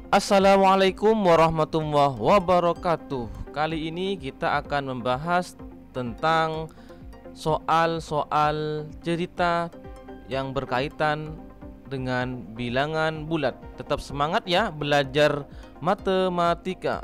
Assalamualaikum warahmatullahi wabarakatuh. Kali ini kita akan membahas tentang soal-soal cerita yang berkaitan dengan bilangan bulat. Tetap semangat ya belajar matematika.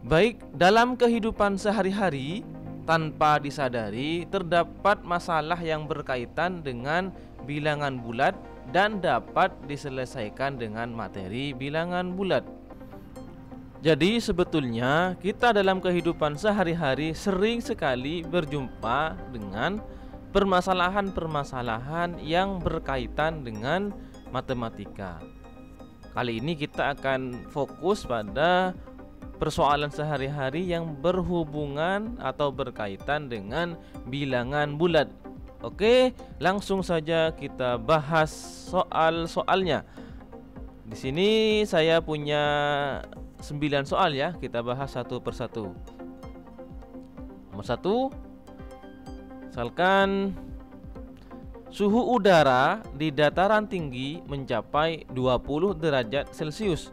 Baik, dalam kehidupan sehari-hari, tanpa disadari terdapat masalah yang berkaitan dengan bilangan bulat dan dapat diselesaikan dengan materi bilangan bulat. Jadi sebetulnya kita dalam kehidupan sehari-hari sering sekali berjumpa dengan permasalahan-permasalahan yang berkaitan dengan matematika. Kali ini kita akan fokus pada persoalan sehari-hari yang berhubungan atau berkaitan dengan bilangan bulat. Oke, langsung saja kita bahas soal-soalnya. Di sini saya punya 9 soal ya, kita bahas satu persatu. Nomor 1, misalkan suhu udara di dataran tinggi mencapai 20 derajat Celcius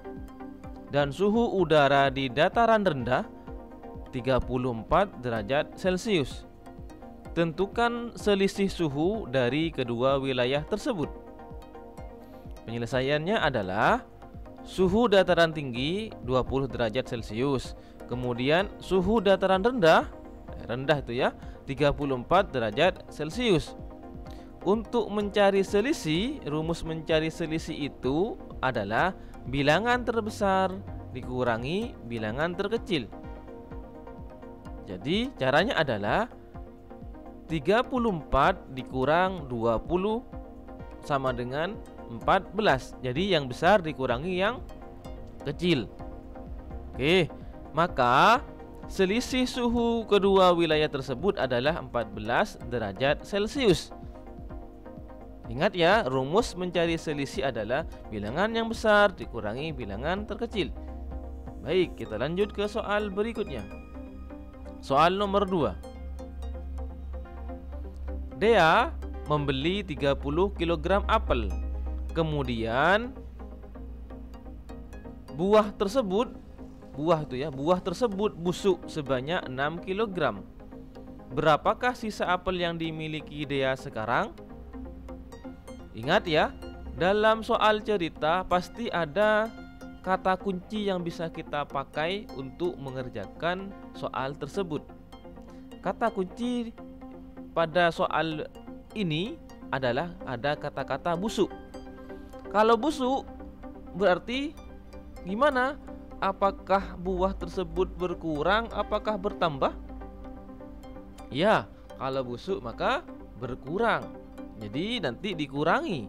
dan suhu udara di dataran rendah 34 derajat Celcius. Tentukan selisih suhu dari kedua wilayah tersebut. Penyelesaiannya adalah suhu dataran tinggi 20 derajat Celcius, kemudian suhu dataran rendah itu ya 34 derajat Celcius. Untuk mencari selisih, rumus mencari selisih itu adalah bilangan terbesar dikurangi bilangan terkecil. Jadi caranya adalah 34 dikurang 20 sama dengan 14. Jadi yang besar dikurangi yang kecil. Oke, maka selisih suhu kedua wilayah tersebut adalah 14 derajat Celcius. Ingat ya, rumus mencari selisih adalah bilangan yang besar dikurangi bilangan terkecil. Baik, kita lanjut ke soal berikutnya. Soal nomor 2. Dea membeli 30 kg apel. Kemudian buah tersebut busuk sebanyak 6 kg. Berapakah sisa apel yang dimiliki Dea sekarang? Ingat ya, dalam soal cerita pasti ada kata kunci yang bisa kita pakai untuk mengerjakan soal tersebut. Kata kunci pada soal ini adalah ada kata-kata busuk. Kalau busuk berarti gimana? Apakah buah tersebut berkurang? Apakah bertambah? Ya, kalau busuk maka berkurang. Jadi nanti dikurangi.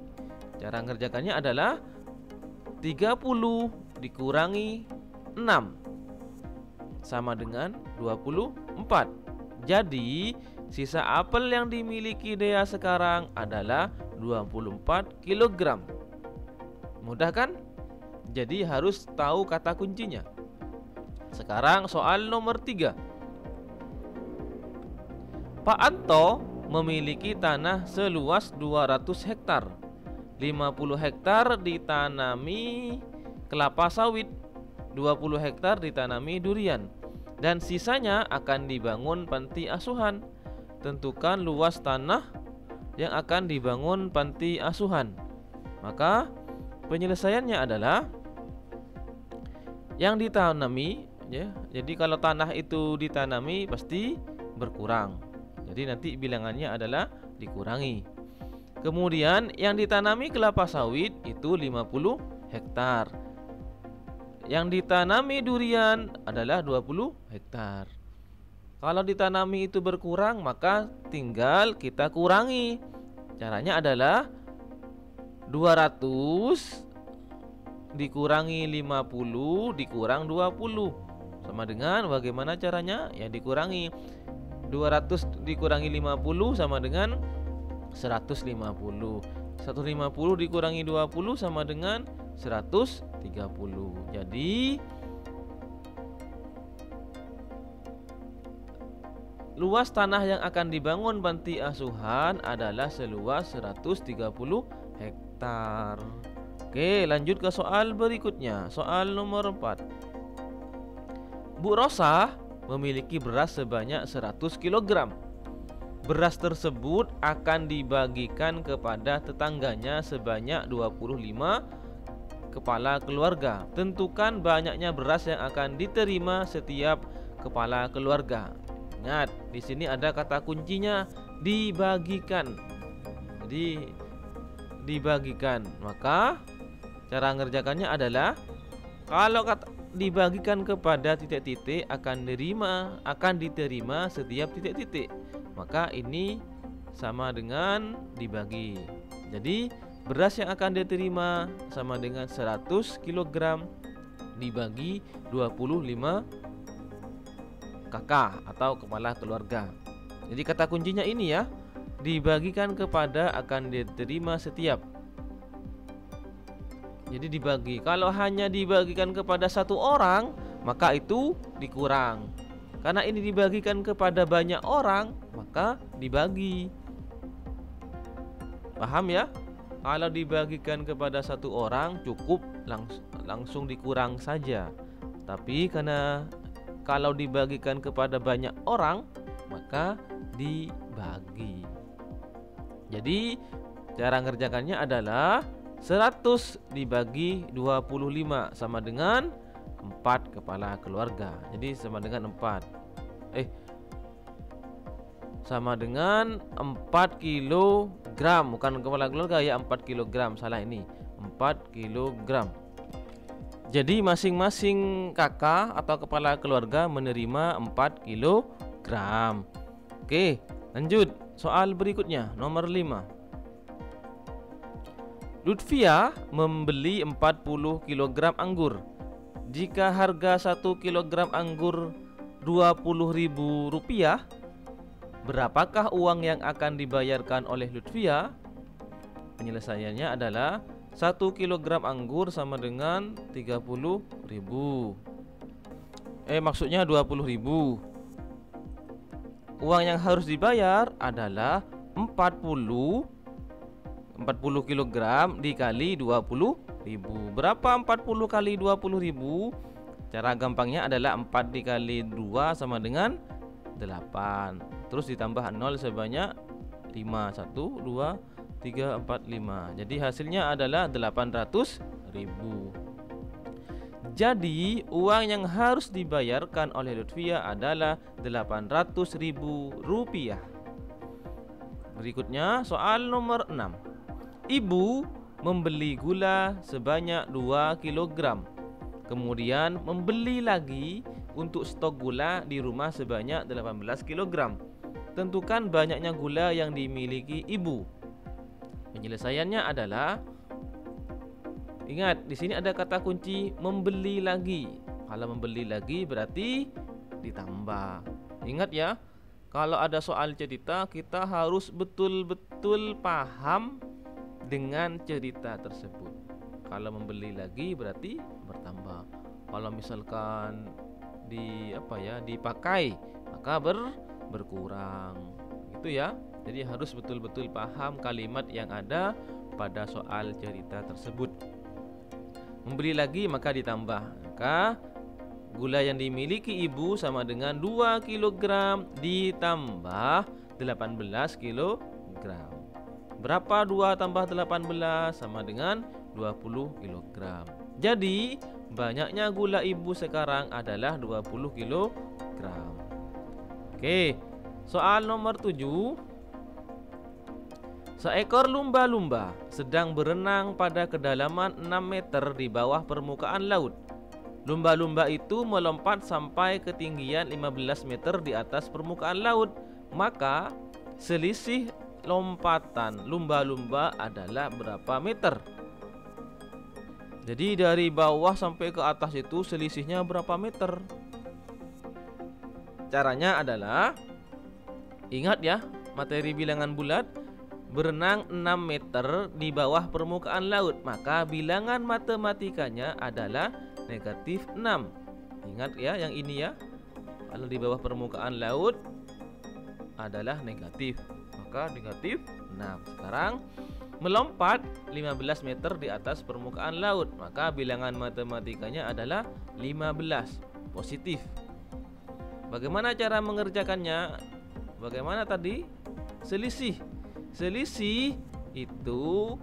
Cara mengerjakannya adalah 30 dikurangi 6 sama dengan 24. Jadi sisa apel yang dimiliki Dea sekarang adalah 24 kg. Mudah kan? Jadi harus tahu kata kuncinya. Sekarang soal nomor 3. Pak Anto memiliki tanah seluas 200 hektar. 50 hektar ditanami kelapa sawit, 20 hektar ditanami durian, dan sisanya akan dibangun panti asuhan. Tentukan luas tanah yang akan dibangun panti asuhan. Maka penyelesaiannya adalah yang ditanami ya. Jadi kalau tanah itu ditanami pasti berkurang. Jadi nanti bilangannya adalah dikurangi. Kemudian yang ditanami kelapa sawit itu 50 hektar. Yang ditanami durian adalah 20 hektar. Kalau ditanami itu berkurang maka tinggal kita kurangi. Caranya adalah 200 dikurangi 50 dikurang 20 sama dengan bagaimana caranya? Ya dikurangi 200 dikurangi 50 sama dengan 150. 150 dikurangi 20 sama dengan 130. Jadi luas tanah yang akan dibangun panti asuhan adalah seluas 130 hektar. Oke, lanjut ke soal berikutnya. Soal nomor 4. Bu Rosa memiliki beras sebanyak 100 kg. Beras tersebut akan dibagikan kepada tetangganya sebanyak 25 kepala keluarga. Tentukan banyaknya beras yang akan diterima setiap kepala keluarga. Ingat, di sini ada kata kuncinya dibagikan. Jadi dibagikan. Maka cara mengerjakannya adalah kalau kata dibagikan kepada titik-titik akan diterima setiap titik-titik. Maka ini sama dengan dibagi. Jadi beras yang akan diterima sama dengan 100 kg dibagi 25 kakak atau kepala keluarga. Jadi kata kuncinya ini ya, dibagikan kepada akan diterima setiap. Jadi dibagi. Kalau hanya dibagikan kepada satu orang, maka itu dikurang. Karena ini dibagikan kepada banyak orang, maka dibagi. Paham ya? Kalau dibagikan kepada satu orang cukup langsung dikurang saja. Tapi karena kalau dibagikan kepada banyak orang, maka dibagi. Jadi cara mengerjakannya adalah 100 dibagi 25 sama dengan 4 kepala keluarga. Jadi sama dengan 4 kilogram, bukan kepala keluarga ya, 4 kilogram, salah ini 4 kilogram. Jadi masing-masing kakak atau kepala keluarga menerima 4 kilogram. Oke, lanjut soal berikutnya nomor 5. Lutfia membeli 40 kg anggur. Jika harga 1 kg anggur Rp20.000, berapakah uang yang akan dibayarkan oleh Lutfia? Penyelesaiannya adalah 1 kg anggur sama dengan 30.000. Maksudnya 20.000. Uang yang harus dibayar adalah 40 kg dikali 20.000. Berapa 40 kali 20.000? Cara gampangnya adalah 4 dikali 2 sama dengan 8. Terus ditambah 0 sebanyak 5. 1, 2, 3, 4, 5. Jadi hasilnya adalah 800.000. Jadi uang yang harus dibayarkan oleh Lutfia adalah 800.000 rupiah. Berikutnya soal nomor 6. Ibu membeli gula sebanyak 2 kg. Kemudian membeli lagi untuk stok gula di rumah sebanyak 18 kg. Tentukan banyaknya gula yang dimiliki ibu. Penyelesaiannya adalah, ingat di sini ada kata kunci membeli lagi. Kalau membeli lagi berarti ditambah. Ingat ya, kalau ada soal cerita kita harus betul-betul paham dengan cerita tersebut. Kalau membeli lagi berarti bertambah. Kalau misalkan dipakai maka berkurang. Gitu ya. Jadi harus betul-betul paham kalimat yang ada pada soal cerita tersebut. Membeli lagi maka ditambah. Maka gula yang dimiliki ibu sama dengan 2 kg ditambah 18 kg. Berapa 2 tambah 18? Sama dengan 20 kg. Jadi banyaknya gula ibu sekarang adalah 20 kg. Oke, soal nomor 7. Seekor lumba-lumba sedang berenang pada kedalaman 6 meter di bawah permukaan laut. Lumba-lumba itu melompat sampai ketinggian 15 meter di atas permukaan laut. Maka selisih lompatan lumba-lumba adalah berapa meter? Jadi dari bawah sampai ke atas itu selisihnya berapa meter? Caranya adalah, ingat ya, materi bilangan bulat, berenang 6 meter di bawah permukaan laut, maka bilangan matematikanya adalah negatif 6. Ingat ya yang ini ya. Kalau di bawah permukaan laut adalah negatif. Maka negatif 6. Sekarang melompat 15 meter di atas permukaan laut, maka bilangan matematikanya adalah 15 positif. Bagaimana cara mengerjakannya? Bagaimana tadi? Selisih. Selisih itu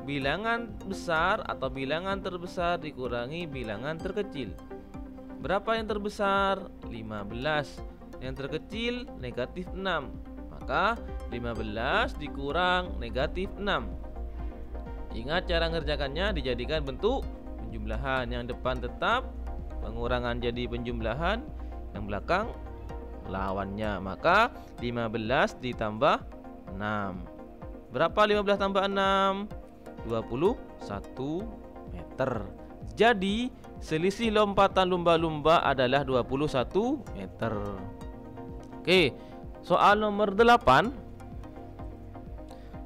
bilangan besar atau bilangan terbesar dikurangi bilangan terkecil. Berapa yang terbesar? 15. Yang terkecil negatif 6. Maka 15 dikurang negatif 6. Ingat cara mengerjakannya, dijadikan bentuk penjumlahan. Yang depan tetap, pengurangan jadi penjumlahan, yang belakang lawannya. Maka 15 ditambah 6. Berapa 15 tambah 6? 21 meter. Jadi selisih lompatan lumba-lumba adalah 21 meter. Oke, soal nomor 8.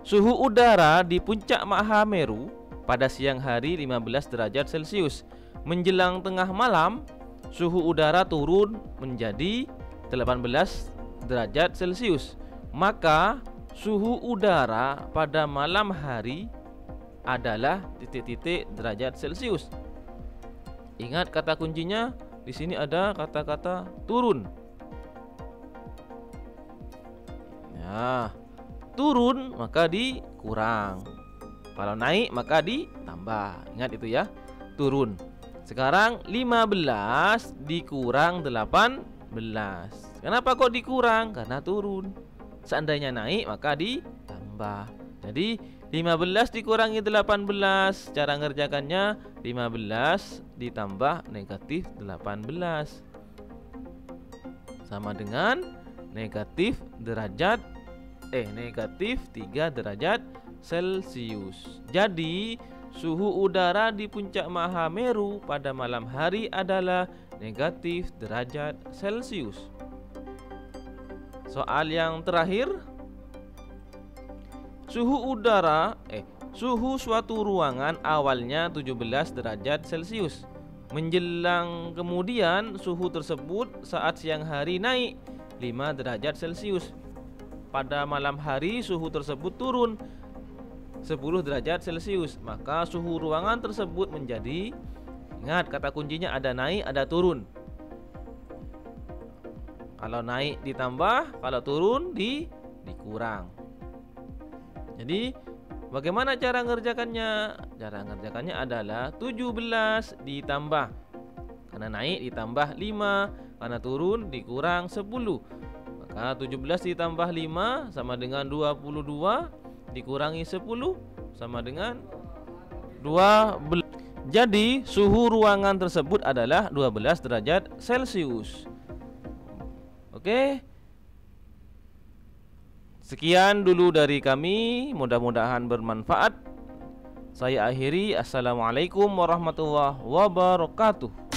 Suhu udara di puncak Mahameru pada siang hari 15 derajat Celcius. Menjelang tengah malam, suhu udara turun menjadi 18 derajat Celcius. Maka suhu udara pada malam hari adalah titik-titik derajat Celcius. Ingat kata kuncinya, di sini ada kata-kata turun. Ya, turun maka dikurang. Kalau naik maka ditambah. Ingat itu ya, turun. Sekarang 15 dikurang 18. Kenapa kok dikurang? Karena turun. Seandainya naik maka ditambah. Jadi 15 dikurangi 18. Cara ngerjakannya 15 ditambah negatif 18 sama dengan negatif 3 derajat Celcius. Jadi suhu udara di puncak Mahameru pada malam hari adalah negatif derajat Celcius. Soal yang terakhir. Suhu suatu ruangan awalnya 17 derajat Celcius. Menjelang kemudian suhu tersebut saat siang hari naik 5 derajat Celcius. Pada malam hari suhu tersebut turun 10 derajat Celcius. Maka suhu ruangan tersebut menjadi, ingat kata kuncinya ada naik ada turun. Kalau naik ditambah, kalau turun dikurang. Jadi bagaimana cara mengerjakannya? Cara mengerjakannya adalah 17 ditambah, karena naik ditambah 5, karena turun dikurang 10. Maka 17 ditambah 5 sama dengan 22, dikurangi 10 sama dengan 12. Jadi suhu ruangan tersebut adalah 12 derajat Celcius. Oke. Sekian dulu dari kami, mudah-mudahan bermanfaat. Saya akhiri. Assalamualaikum warahmatullahi wabarakatuh.